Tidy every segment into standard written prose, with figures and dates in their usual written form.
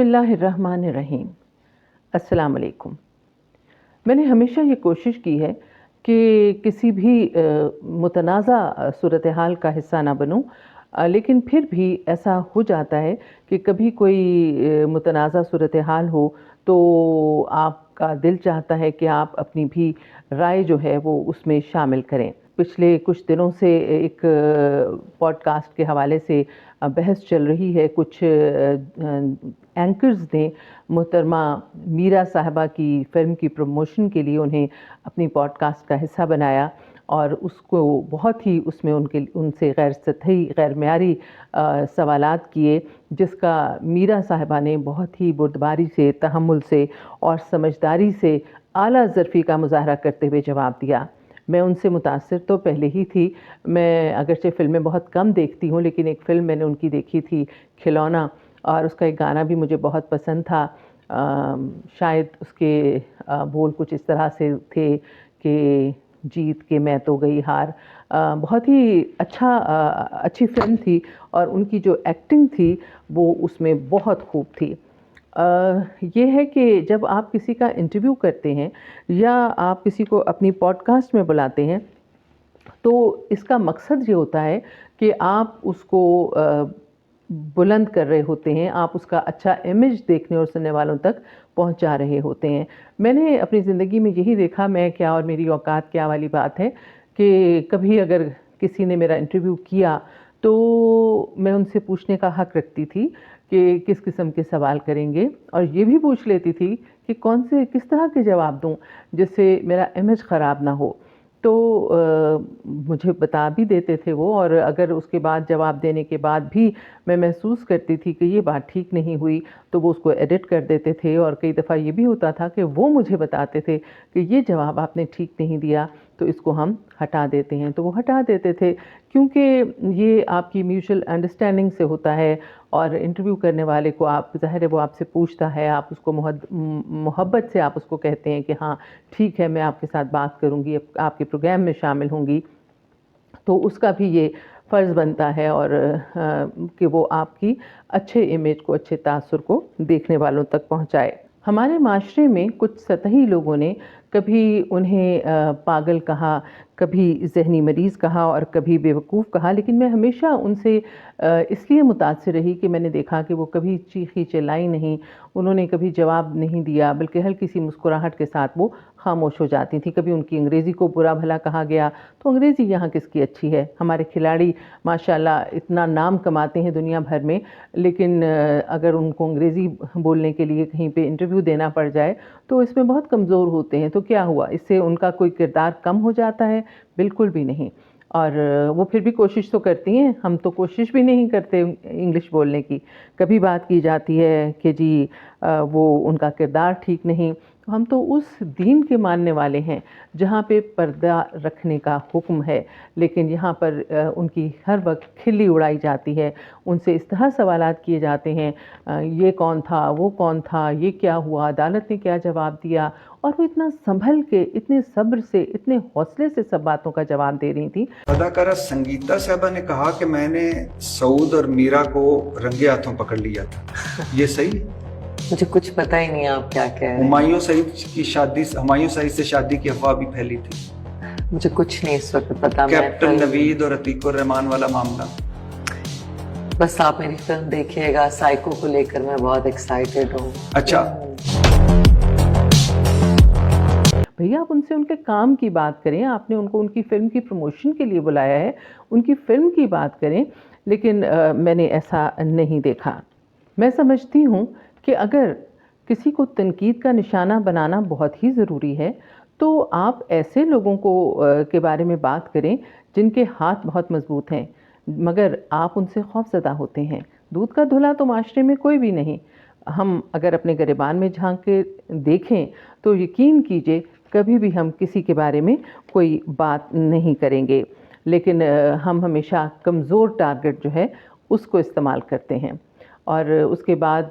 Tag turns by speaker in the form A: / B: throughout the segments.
A: बिस्मिल्लाहिर्रहमानिर्रहीम। अस्सलाम वालेकुम। मैंने हमेशा ये कोशिश की है कि किसी भी मुतनाज़ा सूरत हाल का हिस्सा ना बनूं, लेकिन फिर भी ऐसा हो जाता है कि कभी कोई मुतनाज़ा सूरत हाल हो तो आपका दिल चाहता है कि आप अपनी भी राय जो है वो उसमें शामिल करें। पिछले कुछ दिनों से एक पॉडकास्ट के हवाले से बहस चल रही है। कुछ एंकर्स ने मोहतरमा मीरा साहिबा की फ़िल्म की प्रमोशन के लिए उन्हें अपनी पॉडकास्ट का हिस्सा बनाया और उसको बहुत ही उसमें उनसे गैर सतही गैर मयारी सवालात किए, जिसका मीरा साहिबा ने बहुत ही बुर्दबारी से, तहम्मुल से और समझदारी से आला ज़र्फ़ी का मुज़ाहरा करते हुए जवाब दिया। मैं उनसे मुतासिर तो पहले ही थी। मैं अगरचे फ़िल्में बहुत कम देखती हूँ, लेकिन एक फ़िल्म मैंने उनकी देखी थी, खिलौना, और उसका एक गाना भी मुझे बहुत पसंद था। शायद उसके बोल कुछ इस तरह से थे कि जीत के मैं तो गई हार। बहुत ही अच्छी फ़िल्म थी और उनकी जो एक्टिंग थी वो उसमें बहुत खूब थी। ये है कि जब आप किसी का इंटरव्यू करते हैं या आप किसी को अपनी पॉडकास्ट में बुलाते हैं, तो इसका मकसद ये होता है कि आप उसको बुलंद कर रहे होते हैं, आप उसका अच्छा इमेज देखने और सुनने वालों तक पहुंचा रहे होते हैं। मैंने अपनी ज़िंदगी में यही देखा, मैं क्या और मेरी औकात क्या वाली बात है कि कभी अगर किसी ने मेरा इंटरव्यू किया तो मैं उनसे पूछने का हक़ रखती थी कि किस किस्म के सवाल करेंगे, और ये भी पूछ लेती थी कि किस तरह के जवाब दूं जिससे मेरा इमेज ख़राब ना हो। तो मुझे बता भी देते थे वो, और अगर उसके बाद जवाब देने के बाद भी मैं महसूस करती थी कि ये बात ठीक नहीं हुई तो वो उसको एडिट कर देते थे। और कई दफ़ा ये भी होता था कि वो मुझे बताते थे कि ये जवाब आपने ठीक नहीं दिया, तो इसको हम हटा देते हैं। तो वो हटा देते थे क्योंकि ये आपकी म्यूचुअल अंडरस्टैंडिंग से होता है, और इंटरव्यू करने वाले को आप, ज़ाहिर है वो आपसे पूछता है, आप उसको मोहब्बत से आप उसको कहते हैं कि हाँ ठीक है, मैं आपके साथ बात करूँगी, आपके प्रोग्राम में शामिल होंगी, तो उसका भी ये फ़र्ज़ बनता है और कि वो आपकी अच्छे इमेज को, अच्छे तासुर को देखने वालों तक पहुँचाए। हमारे माशरे में कुछ सतही लोगों ने कभी उन्हें पागल कहा, कभी ज़हनी मरीज़ कहा और कभी बेवकूफ़ कहा, लेकिन मैं हमेशा उनसे इसलिए मुतासिर रही कि मैंने देखा कि वो कभी चीखी चिल्लाई नहीं, उन्होंने कभी जवाब नहीं दिया, बल्कि हल्की सी मुस्कुराहट के साथ वो खामोश हो जाती थी। कभी उनकी अंग्रेज़ी को बुरा भला कहा गया तो अंग्रेज़ी यहाँ किसकी अच्छी है, हमारे खिलाड़ी माशाल्लाह इतना नाम कमाते हैं दुनिया भर में, लेकिन अगर उनको अंग्रेज़ी बोलने के लिए कहीं पे इंटरव्यू देना पड़ जाए तो इसमें बहुत कमज़ोर होते हैं। तो क्या हुआ, इससे उनका कोई किरदार कम हो जाता है? बिल्कुल भी नहीं। और वो फिर भी कोशिश तो करती हैं, हम तो कोशिश भी नहीं करते इंग्लिश बोलने की। कभी बात की जाती है कि जी वो उनका किरदार ठीक नहीं, तो हम तो उस दीन के मानने वाले हैं जहाँ पे पर्दा रखने का हुक्म है, लेकिन यहाँ पर उनकी हर वक्त खिल्ली उड़ाई जाती है। उनसे इस तरह सवालात किए जाते हैं, ये कौन था, वो कौन था, ये क्या हुआ, अदालत ने क्या जवाब दिया, और वो इतना संभल के, इतने सब्र से, इतने हौसले से सब बातों का जवाब दे रही थी।
B: अदाकारा संगीता साहबा ने कहा कि मैंने सऊद और मीरा को रंगे हाथों पकड़ लिया था, ये सही?
C: मुझे कुछ पता ही नहीं आप क्या कह रहे हैं।
B: हुमायूं सईद से शादी की अफवाह भी फैली थी।
C: मुझे कुछ नहीं इस वक्त पता।
B: कैप्टन नवीद और अतीक उर रहमान वाला मामला।
C: बस आप मेरी फिल्म देखिएगा, साइको को लेकर मैं बहुत एक्साइटेड हूँ।
B: अच्छा,
A: भैया आप उनसे उनके काम की बात करें, आपने उनको उनकी फ़िल्म की प्रमोशन के लिए बुलाया है, उनकी फ़िल्म की बात करें, लेकिन मैंने ऐसा नहीं देखा। मैं समझती हूँ कि अगर किसी को तनकीद का निशाना बनाना बहुत ही ज़रूरी है, तो आप ऐसे लोगों को के बारे में बात करें जिनके हाथ बहुत मज़बूत हैं, मगर आप उनसे खौफज़दा होते हैं। दूध का धुला तो माशरे में कोई भी नहीं। हम अगर अपने गिरेबान में झांक के देखें तो यकीन कीजिए कभी भी हम किसी के बारे में कोई बात नहीं करेंगे, लेकिन हम हमेशा कमज़ोर टारगेट जो है उसको इस्तेमाल करते हैं। और उसके बाद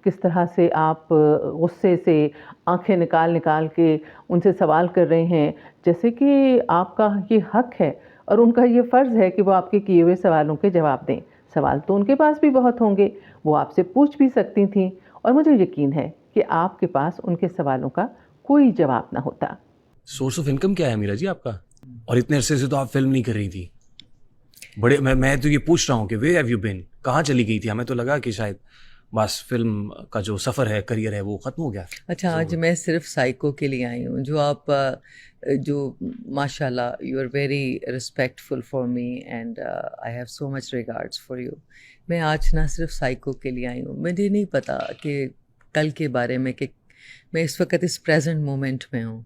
A: किस तरह से आप गुस्से से आंखें निकाल निकाल के उनसे सवाल कर रहे हैं, जैसे कि आपका ये हक़ है और उनका ये फ़र्ज़ है कि वो आपके किए हुए सवालों के जवाब दें। सवाल तो उनके पास भी बहुत होंगे, वो आपसे पूछ भी सकती थीं, اور مجھے یقین ہے کہ آپ کے پاس ان کے سوالوں کا کوئی جواب نہ ہوتا.
D: سورس آف انکم کیا ہے میرا جی آپ کا؟ اور اتنے عرصے سے تو آپ فلم نہیں کر رہی تھی. بڑے میں تو یہ پوچھ رہا ہوں کہ ویئر ہیو یو بین، کہاں چلی گئی تھی؟ ہمیں تو لگا کہ شاید بس فلم کا جو سفر ہے، کریئر ہے، وہ ختم ہو گیا.
C: اچھا، آج میں صرف سائیکو کے لیے آئی ہوں، جو آپ جو ماشاء اللہ you are very respectful for me and I have so much regards for you. میں آج نہ صرف سائیکو کے لیے آئی ہوں، مجھے نہیں پتا کہ کل کے بارے میں، کہ میں اس وقت اس پریزنٹ مومنٹ میں ہوں.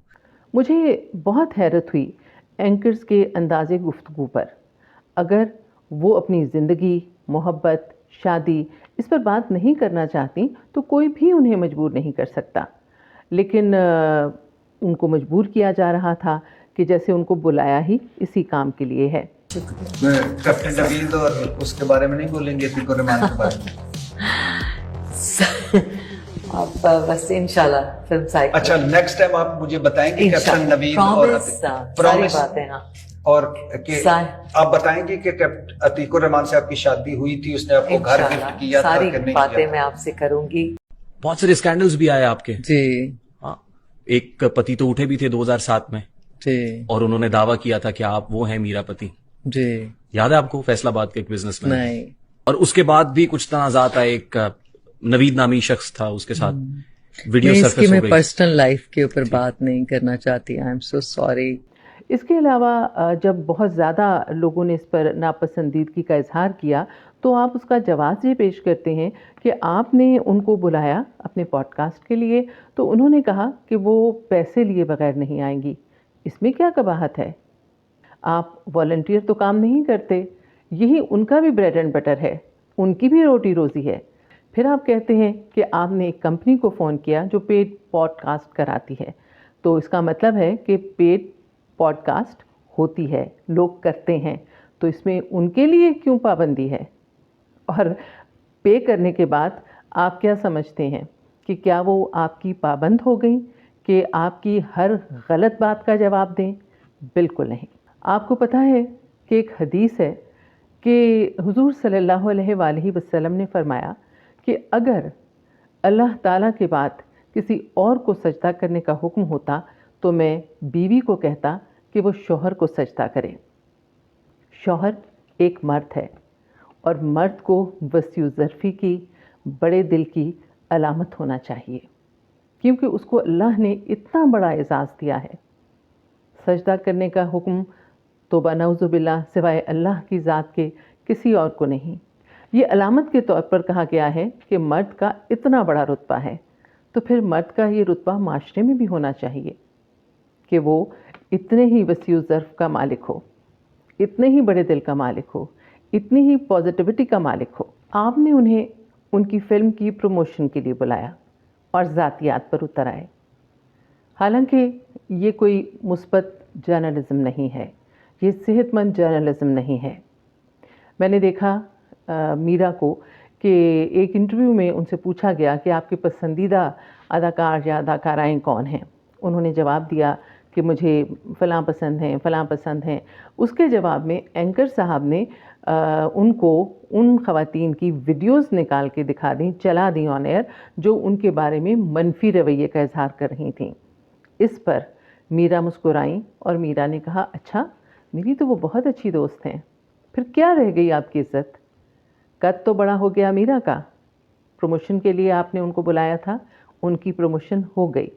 A: مجھے بہت حیرت ہوئی اینکرز کے انداز گفتگو پر. اگر وہ اپنی زندگی، محبت، شادی اس پر بات نہیں کرنا چاہتی تو کوئی بھی انہیں مجبور نہیں کر سکتا، لیکن ان کو مجبور کیا جا رہا تھا کہ جیسے ان کو بلایا ہی اسی کام کے لیے ہے.
B: کیپٹن نوید اور اس کے بارے میں نہیں بولیں گے، عتیق الرحمان کے بارے میں.
C: آپ بس انشاءاللہ فلم سائیکو.
B: اچھا، نیکسٹ ٹائم آپ مجھے بتائیں گے کیپٹن نوید اور
C: ساری باتیں. ہاں،
B: اور کہ آپ بتائیں گے کہ عتیق الرحمان سے آپ کی شادی ہوئی تھی، اس نے آپ کو گھر گفٹ کیا تھا
C: ساری
B: کہ نہیں
C: باتیں
B: کیا؟
C: میں آپ سے کروں گی.
D: بہت سارے اسکینڈلز بھی آئے آپ کے.
C: جی
D: ہاں، ایک پتی تو اٹھے بھی تھے 2007 میں،
C: جی
D: اور انہوں نے دعویٰ کیا تھا کہ آپ وہ ہیں میرا پتی.
C: جی.
D: یاد ہے آپ کو؟ فیصلہ آباد کے ایک بزنس مین.
C: نہیں.
D: اور اس کے بعد بھی کچھ تنازعات آئے، ایک نوید نامی شخص تھا، اس کے ساتھ ویڈیو
C: اس کی
D: سرفیس
C: میں
D: ہو گئی.
C: پرسنل لائف کے اوپر بات نہیں کرنا چاہتی. I am so sorry.
A: اس کے علاوہ جب بہت زیادہ لوگوں نے اس پر ناپسندیدگی کا اظہار کیا تو آپ اس کا جواز یہ پیش کرتے ہیں کہ آپ نے ان کو بلایا اپنے پوڈ کاسٹ کے لیے تو انہوں نے کہا کہ وہ پیسے لیے بغیر نہیں آئیں گی. اس میں کیا قباحت ہے؟ آپ والنٹیئر تو کام نہیں کرتے، یہی ان کا بھی بریڈ اینڈ بٹر ہے، ان کی بھی روٹی روزی ہے. پھر آپ کہتے ہیں کہ آپ نے ایک کمپنی کو فون کیا جو پیڈ پوڈ کاسٹ کراتی ہے، تو اس کا مطلب ہے کہ پیڈ پوڈ کاسٹ ہوتی ہے، لوگ کرتے ہیں، تو اس میں ان کے لیے کیوں پابندی ہے؟ اور پے کرنے کے بعد آپ کیا سمجھتے ہیں کہ کیا وہ آپ کی پابند ہو گئیں کہ آپ کی ہر غلط بات کا جواب دیں؟ بالکل نہیں. آپ کو پتہ ہے کہ ایک حدیث ہے کہ حضور صلی اللہ علیہ وآلہ وسلم نے فرمایا کہ اگر اللہ تعالیٰ کے بعد کسی اور کو سجدہ کرنے کا حکم ہوتا تو میں بیوی کو کہتا کہ وہ شوہر کو سجدہ کرے. شوہر ایک مرد ہے اور مرد کو وسیع ظرفی کی، بڑے دل کی علامت ہونا چاہیے، کیونکہ اس کو اللہ نے اتنا بڑا اعزاز دیا ہے. سجدہ کرنے کا حکم توبہ نعوذ باللہ سوائے اللہ کی ذات کے کسی اور کو نہیں. یہ علامت کے طور پر کہا گیا ہے کہ مرد کا اتنا بڑا رتبہ ہے، تو پھر مرد کا یہ رتبہ معاشرے میں بھی ہونا چاہیے کہ وہ اتنے ہی وسیع ظرف کا مالک ہو، اتنے ہی بڑے دل کا مالک ہو، اتنی ہی پازیٹیوٹی کا مالک ہو. آپ نے انہیں ان کی فلم کی پروموشن کے لیے بلایا اور ذاتیات پر اتر آئے. حالانکہ یہ کوئی مثبت جرنلزم نہیں ہے، یہ صحت مند جرنلزم نہیں ہے. میں نے دیکھا میرا کو کہ ایک انٹرویو میں ان سے پوچھا گیا کہ آپ کے پسندیدہ اداکار یا اداکارائیں کون ہیں. انہوں نے جواب دیا کہ مجھے فلاں پسند ہیں، فلاں پسند ہیں. اس کے جواب میں اینکر صاحب نے ان کو ان خواتین کی ویڈیوز نکال کے دکھا دیں، چلا دیں آن ایئر، جو ان کے بارے میں منفی رویے کا اظہار کر رہی تھیں. اس پر میرا مسکرائیں اور میرا نے کہا اچھا، میری تو وہ بہت اچھی دوست ہیں، پھر کیا رہ گئی آپ کی عزت؟ قد تو بڑا ہو گیا میرا کا. پروموشن کے لیے آپ نے ان کو بلایا تھا، ان کی پروموشن ہو گئی،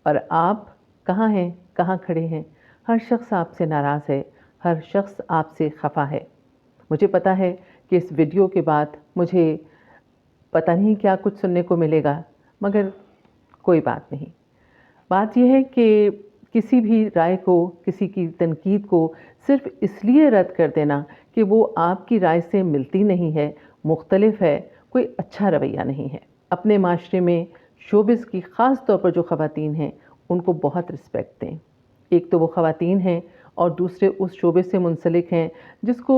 A: اور آپ کہاں ہیں، کہاں کھڑے ہیں؟ ہر شخص آپ سے ناراض ہے، ہر شخص آپ سے خفا ہے. مجھے پتہ ہے کہ اس ویڈیو کے بعد مجھے پتہ نہیں کیا کچھ سننے کو ملے گا، مگر کوئی بات نہیں. بات یہ ہے کہ کسی بھی رائے کو، کسی کی تنقید کو صرف اس لیے رد کر دینا کہ وہ آپ کی رائے سے ملتی نہیں ہے، مختلف ہے، کوئی اچھا رویہ نہیں ہے. اپنے معاشرے میں شوبز کی خاص طور پر جو خواتین ہیں ان کو بہت رسپیکٹ دیں. ایک تو وہ خواتین ہیں اور دوسرے اس شعبے سے منسلک ہیں جس کو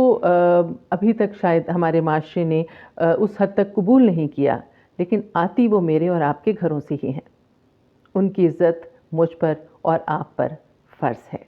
A: ابھی تک شاید ہمارے معاشرے نے اس حد تک قبول نہیں کیا، لیکن آتی وہ میرے اور آپ کے گھروں سے ہی ہیں. ان کی عزت مجھ پر اور آپ پر فرض ہے.